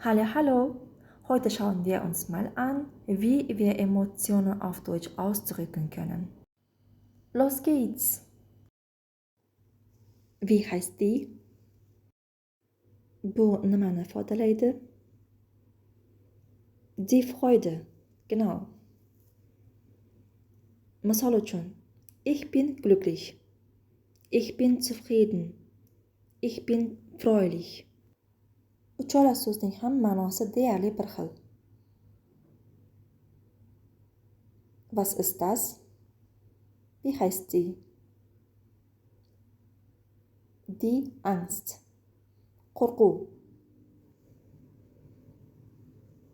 Hallo. Heute schauen wir uns mal an, wie wir Emotionen auf Deutsch ausdrücken können. Los geht's! Wie heißt die? Bu nimani ifodalaydi? Die Freude. Genau. Misol uchun, ich bin glücklich. Ich bin zufrieden. Ich bin freulich. Uchala so'zning ham ma'nosi deyarli bir xil. Was ist das? Wie heißt sie? Die Angst. Qo'rquv.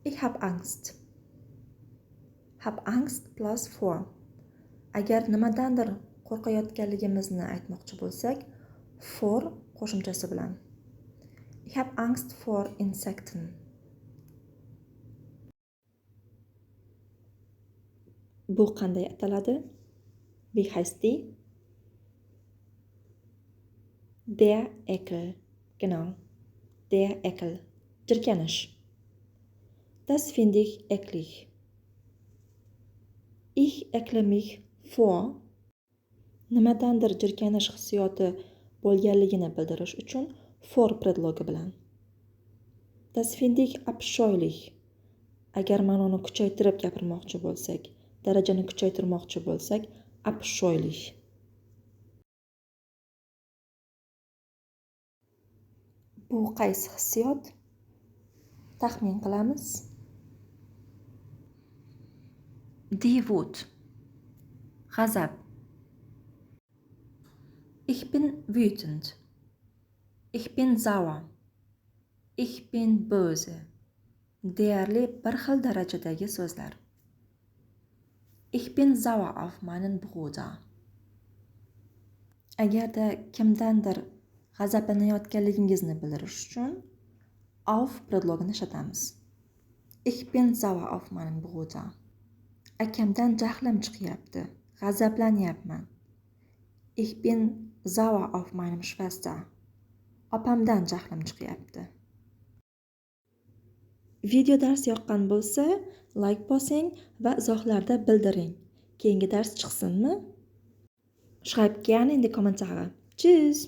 Ich hab Angst. Hab Angst plus vor. Agar nimadandir qo'rqayotganligimizni aytmoqchi bo'lsak, for qo'shimchasi bilan. Ich hab Angst vor Insekten. Bu qanday ataladi? Wie heißt die? Der Ekel. Genau. Der Ekel. Jirkanish. Das finde ich eklig. Ich ekle mich vor. Nimadandir jirkanish hissiyoti bo'lganligini bildirish uchun for predlogi bilan. Das finde ich abscheulich. Agar ma'noni kuchaytirib gapirmoqchi bo'lsak, darajani kuchaytirmoqchi bo'lsak, abscheulich. Bu qaysi hissiyot? Taxmin qilamiz. Die Wut. G'azab. Ich bin wütend. Ich bin sauer. Ich bin böse. Deyarli bir xil darajadagi so'zlar. Ich bin sauer auf meinen Bruder. Agarda kimdandir g'azablanayotganligingizni bildirish uchun auf predlogini ishlatamiz. Ich bin sauer auf meinen Bruder. Akamdan jahlim chiqyapti, g'azablanyapman. Ich bin sauer auf meine Schwester. Opamdan jahlim chiqyapti. Video dars yoqqan bo'lsa, like bosing va izohlarda bildiring. Keyingi dars chiqsinmi? Schreibt gerne in die Kommentare. Tschüss!